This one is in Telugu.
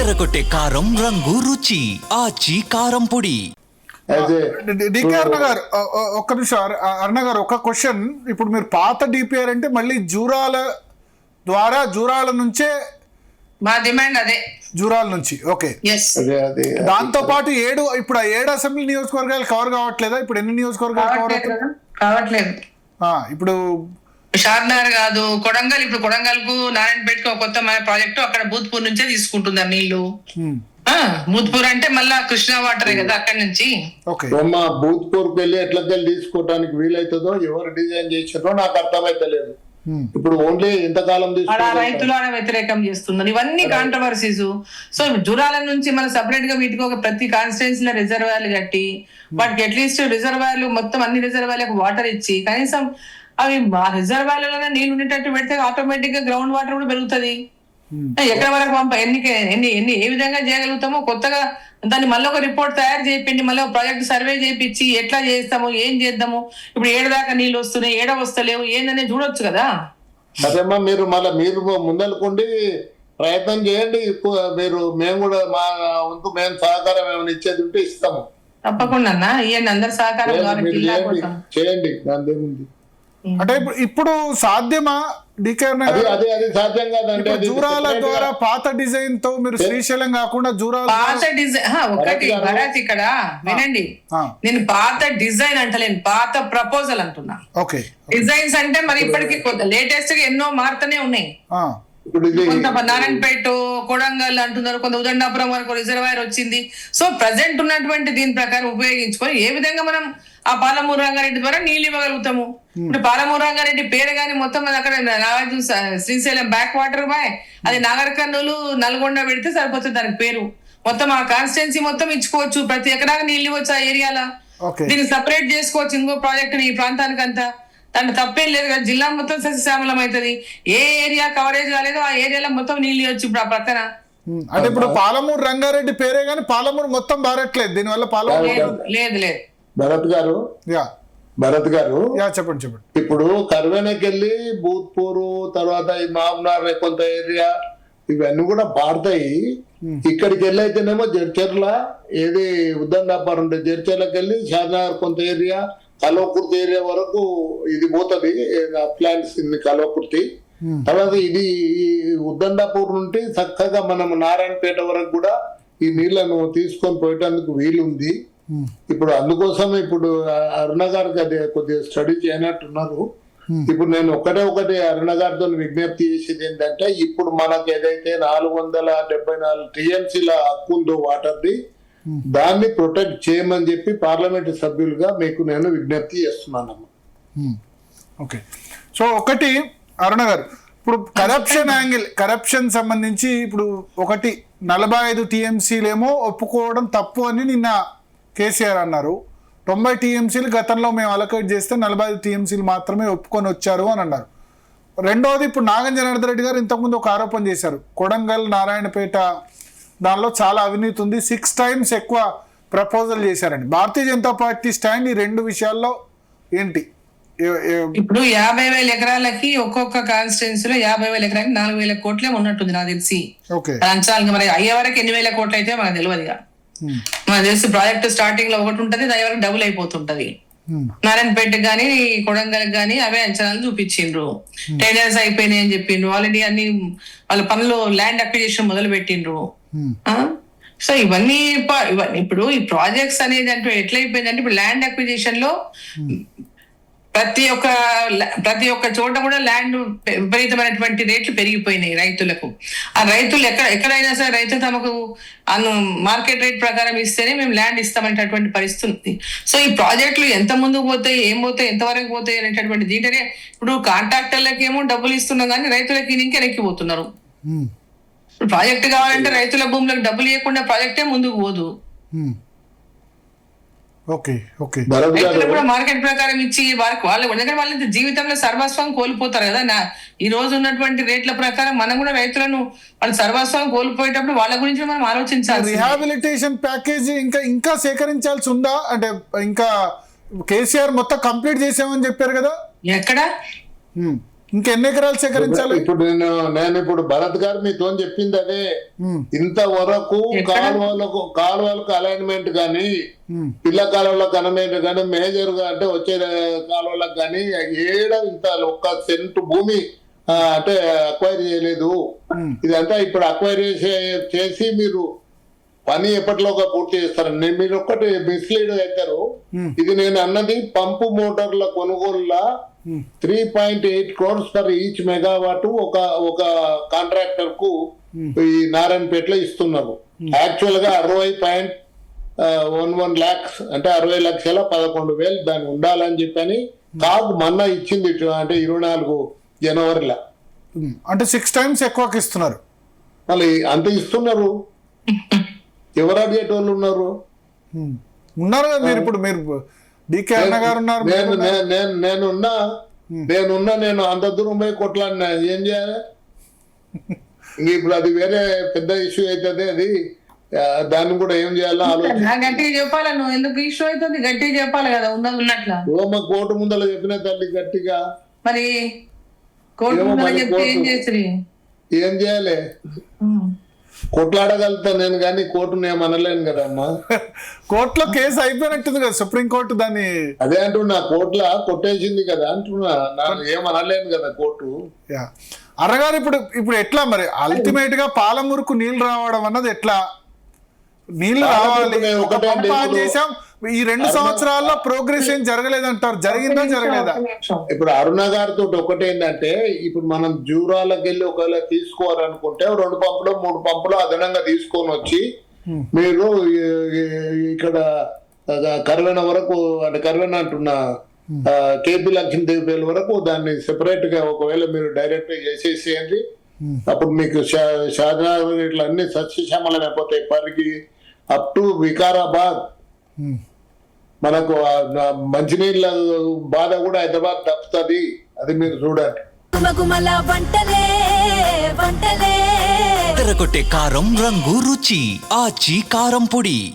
అదరగొట్టే కారం రంగు రుచి ఆచి కారం పొడి. డికే అరుణ గారు ఒక్క నిమిషం. అరుణ గారు ఒక క్వశ్చన్. ఇప్పుడు మీరు పాత డిపిఆర్ అంటే మళ్ళీ జూరాల నుంచే మా డిమాండ్ అదే, జూరాల నుంచి. ఓకే, దాంతో పాటు ఇప్పుడు 7 అసెంబ్లీ నియోజకవర్గాలు కవర్ కావట్లేదా? ఇప్పుడు ఎన్ని నియోజకవర్గాలు కావట్లేదు? ఇప్పుడు షాద్నగర్ కాదు, కొడంగల్. ఇప్పుడు కొడంగల్ కు నారాయణపేటకు ఒక కొత్త ప్రాజెక్టు అక్కడ భూత్పూర్ నుంచే తీసుకుంటున్నారు నీళ్లు. భూత్పూర్ అంటే మళ్ళా కృష్ణా వాటరే కదా అక్కడి నుంచి. భూత్పూర్ వెళ్ళి ఎట్లకెళ్ళి తీసుకోవడానికి వీలైతుందో ఎవరు డిజైన్ చేసారో నాకు అర్థమైతలేదు. ఇప్పుడు ఓన్లీ ఎంతకాలం రైతులు వ్యతిరేకం చేస్తున్నారు. ఇవన్నీ కాంట్రవర్సీస్. సో జూరాల నుంచి మనం సపరేట్ గా వీటికి ఒక ప్రతి కాన్స్టిట్యున్సీలో రిజర్వాయర్లు కట్టి వాటికి అట్లీస్ట్ రిజర్వాయర్లు మొత్తం అన్ని రిజర్వాయర్లకు వాటర్ ఇచ్చి కనీసం అవి ఆ రిజర్వాయర్లలోనే నీళ్ళు ఉండేటట్టు పెడితే ఆటోమేటిక్ గా గ్రౌండ్ వాటర్ కూడా పెరుగుతుంది. ఎక్కడ వరకు ఎన్ని ఏ విధంగా చేయగలుగుతామో కొత్తగా దాన్ని మళ్ళీ ఒక రిపోర్ట్ తయారు చేయండి, మళ్ళీ ఒక ప్రాజెక్ట్ సర్వే చేయించి ఎట్లా చేస్తాము, ఏం చేద్దాము, ఇప్పుడు 7 దాకా నీళ్ళు వస్తున్నాయి, 7 వస్తలేవు, ఏందనే చూడొచ్చు కదా. అదేమ్మా, మీరు ముందలుకుండి ప్రయత్నం చేయండి. మేము కూడా మా వంతు మేము సహకారం ఏమైనా ఇచ్చేది ఉంటే ఇస్తాము. తప్పకుండా అన్న ఇవ్వండి, అందరు సహకారం చేయండి. దాని ఏముంది అంటే ఇప్పుడు సాధ్యమా డికే సాధ్యం కాదంటే జూరాల ద్వారా పాత డిజైన్ తో మీరు శ్రీశైలం కాకుండా జూరాల పాత డిజైన్ ఒకటి భరత్ ఇక్కడ వినండి, నేను పాత డిజైన్ అంటలేను, పాత ప్రపోజల్ అంటున్నా. ఓకే, డిజైన్స్ అంటే మరి ఇప్పటికి లేటెస్ట్ గా ఎన్నో మారుతూనే ఉన్నాయి. కొంత నారాయణపేట, కొడంగల్ అంటున్నారు, కొంత ఉదండాపురం వరకు రిజర్వాయర్ వచ్చింది. సో ప్రజెంట్ ఉన్నటువంటి దీని ప్రకారం ఉపయోగించుకొని ఏ విధంగా మనం ఆ పాలమూరు రంగారెడ్డి ద్వారా నీళ్ళు ఇవ్వగలుగుతాము. ఇప్పుడు పాలమూరు రంగారెడ్డి పేరు గానీ మొత్తం అక్కడ శ్రీశైలం బ్యాక్ వాటర్ బాయ్ అది నాగర్ కర్నూలు నల్గొండ పెడితే సరిపోతుంది దానికి పేరు. మొత్తం ఆ కాన్స్టిట్యున్సీ మొత్తం ఇచ్చుకోవచ్చు, ప్రతి ఎకరాకి నీళ్ళు ఇవ్వచ్చు ఆ ఏరియాలో. దీన్ని సపరేట్ చేసుకోవచ్చు ఇంకో ప్రాజెక్ట్ ఈ ప్రాంతానికి అంతా. దాంట్లో తప్పేం లేదు కదా, జిల్లా మొత్తం సస్యశ్యామలం అవుతుంది. ఏ ఏరియా కవరేజ్ కాలేదో ఆ ఏరియాలో మొత్తం నీళ్ళు ఇవ్వచ్చు. ఇప్పుడు ఆ పక్కన అంటే ఇప్పుడు పాలమూరు రంగారెడ్డి పేరే గానీ పాలమూరు మొత్తం బారట్లేదు దీనివల్ల. పాలమూరు లేదు. భరత్ గారు చెప్పండి. ఇప్పుడు కర్వేనకెళ్ళి భూత్పూరు తర్వాత ఈ మామనార్ కొంత ఏరియా ఇవన్నీ కూడా పాడతాయి. ఇక్కడికి వెళ్ళి అయితేనేమో జడ్చర్ల ఏది ఉద్దండాపురం ఉంటే జడ్చర్లకి వెళ్ళి షాద్నగర్ కొంత ఏరియా కల్వకుర్తి ఏరియా వరకు ఇది పోతుంది ప్లాంట్స్ కల్వకుర్తి. తర్వాత ఇది ఉద్దండాపూర్ నుండి చక్కగా మనం నారాయణపేట వరకు కూడా ఈ నీళ్లను తీసుకొని పోయటానికి వీలుంది. ఇప్పుడు అందుకోసం ఇప్పుడు అరుణ గారికి అది కొద్దిగా స్టడీ చేయనట్టున్నారు. ఇప్పుడు నేను ఒకటి అరుణ గారితో విజ్ఞప్తి చేసేది ఏంటంటే, ఇప్పుడు మనకు ఏదైతే 474 టీఎంసీల హక్కు ఉందో వాటర్ది దాన్ని ప్రొటెక్ట్ చేయమని చెప్పి పార్లమెంట్ సభ్యులుగా మీకు నేను విజ్ఞప్తి చేస్తున్నానమ్మా. ఓకే, సో ఒకటి అరుణ గారు, ఇప్పుడు కరప్షన్ సంబంధించి ఇప్పుడు 45 టీఎంసీలేమో ఒప్పుకోవడం తప్పు అని నిన్న కేసీఆర్ అన్నారు. 90 టీఎంసీలు గతంలో మేము అలొకేట్ చేస్తే 45 టీఎంసీలు మాత్రమే ఒప్పుకొని వచ్చారు అని అన్నారు. రెండవది, ఇప్పుడు నాగం జనార్దన్ రెడ్డి గారు ఇంతకుముందు ఒక ఆరోపణ చేశారు, కొడంగల్ నారాయణపేట దానిలో చాలా అవినీతి ఉంది, 6 times ఎక్కువ ప్రపోజల్ చేశారండి. భారతీయ జనతా పార్టీ స్టాండ్ ఈ 2 విషయాల్లో ఏంటి? ఇప్పుడు 50,000 ఎకరాలకి ఒక్కొక్క కాన్స్టిట్యున్సీలో 50,000 ఎకరాలకి 4,000 కోట్లే ఉన్నట్టుంది నాకు తెలిసి. అంచాలుగా మరి అయ్యే వరకు 8,000 కోట్లు అయితే మనకు తెలియదుగా. మనకు తెలిసి ప్రాజెక్ట్ స్టార్టింగ్ లో ఒకటి ఉంటది, దాని వరకు డబుల్ అయిపోతుంటది. నారాయణపేట గానీ కొడంగల్ గానీ అవే అంచనాలు చూపించిండ్రు. టెండర్స్ అయిపోయినాయి అని చెప్పిండ్రు, ఆల్రెడీ అన్ని వాళ్ళ పనులు ల్యాండ్ అక్విజిషన్ మొదలు పెట్టిండ్రు. సో ఇవన్నీ ఇప్పుడు ఈ ప్రాజెక్ట్స్ అనేది అంటే ఎట్లయిపోయిందంటే, ఇప్పుడు ల్యాండ్ అక్విజిషన్ లో ప్రతి ఒక్క చోట కూడా ల్యాండ్ విపరీతమైనటువంటి రేట్లు పెరిగిపోయినాయి రైతులకు. ఆ రైతులు ఎక్కడైనా సరే రైతులు తమకు మార్కెట్ రేట్ ప్రకారం ఇస్తేనే మేము ల్యాండ్ ఇస్తామనేటటువంటి పరిస్థితి. సో ఈ ప్రాజెక్టులు ఎంత ముందుకు పోతాయి, ఏం పోతాయి, ఎంతవరకు పోతాయి అనేటటువంటి దీంట్లోనే ఇప్పుడు కాంట్రాక్టర్లకి ఏమో డబ్బులు ఇస్తున్నాం కానీ రైతులకి ఇంకెనక్కిపోతున్నారు. ప్రాజెక్ట్ కావాలంటే రైతుల భూములకు డబ్బులు ఇవ్వకుండా ప్రాజెక్టే ముందుకు పోదు. మార్కెట్ ప్రకారం ఇచ్చి వాళ్ళ జీవితంలో సర్వస్వం కోల్పోతారు కదా. ఈ రోజు ఉన్నటువంటి రేట్ల ప్రకారం మనం కూడా రైతులను వాళ్ళ సర్వస్వం కోల్పోయేటప్పుడు వాళ్ళ గురించి మనం ఆలోచించాలి. రిహాబిలిటేషన్ ప్యాకేజ్ ఇంకా సేకరించాల్సి ఉందా? అంటే ఇంకా కేసీఆర్ మొత్తం కంప్లీట్ చేసామని చెప్పారు కదా. ఎక్కడ ఇంకెన్ని ఎకరాలు సేకరించాలి? ఇప్పుడు నేను ఇప్పుడు భరత్ గారు మీతో చెప్పింది అదే. ఇంతవరకు కాలువలకు అలైన్మెంట్ కానీ, పిల్ల కాలువలకు అలైన్మెంట్ కానీ, మేజర్ గా అంటే వచ్చే కాలువలకు కానీ ఇంత ఒక్క సెంటు భూమి అంటే అక్వైర్ చేయలేదు. ఇదంతా ఇప్పుడు అక్వైర్ చేసి మీరు పని ఎప్పటిలోగా పూర్తి చేస్తారు. మీరు ఒక్కటి మిస్లీడ్ అవుతారు. ఇది నేను అన్నది పంపు మోటార్ల కొనుగోలులా 3.8 crores ఫర్ ఈచ్ మెగావాట్ ఒక కాంట్రాక్టర్ కు ఈ నారాయణపేటలో ఇస్తున్నారు. యాక్చువల్ గా 60.11 lakhs అంటే 60,11,000 దాన్ని ఉండాలని చెప్పని కాగ్ మొన్న ఇచ్చింది. అంటే 24 జనవరిలో. అంటే 6 times ఎక్కువకి ఇస్తున్నారు. మళ్ళీ అంత ఇస్తున్నారు. ఎవరు అడిగేటోళ్ళు ఉన్నారు? ఉన్నారు కదా మీరు. ఇప్పుడు మీరు డికే అన్న గారు ఉన్నారు. నేను అంత దూరం పోయి కొట్లాడినా ఏం చేయాలి? ఇప్పుడు అది వేరే పెద్ద ఇష్యూ అవుతుంది. అది దాన్ని కూడా ఏం చేయాలో ఆలోచన. గట్టిగా చెప్పాలి. నువ్వు ఎందుకు ఇష్యూ అవుతుంది? గట్టిగా చెప్పాలి కదా ఉన్నది ఉన్నట్లా. మా కోర్టు ముందర చెప్పిన తల్లి గట్టిగా. మరి కోర్టు ముందర చెప్తే ఏం చేసి ఏం చేయాలి? కొట్లాడగలుగుతా నేను, కానీ కోర్టును ఏమనలేను కదమ్మా. కోర్టులో కేసు అయిపోయినట్టుంది కదా, సుప్రీంకోర్టు దాన్ని. అదే అంటున్నా, కోర్టులో కొట్టేసింది కదా అంటున్నా. ఏమనలేను కదా కోర్టు. అన్నగారు ఇప్పుడు ఎట్లా మరి అల్టిమేట్ గా పాలమూరుకు నీళ్లు రావడం అన్నది ఎట్లా? నీళ్లు రావాలి. చేసాం. ఈ 2 సంవత్సరాల్లో ప్రోగ్రెస్ ఏం జరగలేదంటారు. జరిగిందా జరగలేదా? ఇప్పుడు అరుణ గారితో ఒకటి ఏంటంటే, ఇప్పుడు మనం జూరాలకు వెళ్ళి ఒకవేళ తీసుకోవాలనుకుంటే 2 పంపులు 3 పంపులు అదనంగా తీసుకొని వచ్చి మీరు ఇక్కడ కర్వెన వరకు, అంటే కర్వెన అంటున్నా కేపీ లక్ష్మీదేవి వరకు దాన్ని సెపరేట్ గా ఒకవేళ మీరు డైరెక్ట్ చేసేసేయండి. అప్పుడు మీకు షాజనగర్ ఇట్లా అన్ని సస్యశ్యామలం అయిపోతాయి. పరిగి అప్ టు వికారాబాద్ మనకు మంచినీళ్ళ బాధ కూడా హైదరాబాద్ తప్పుతుంది. అది మీరు చూడండి. తెరకొట్టే కారం రంగు రుచి ఆచి కారం పొడి.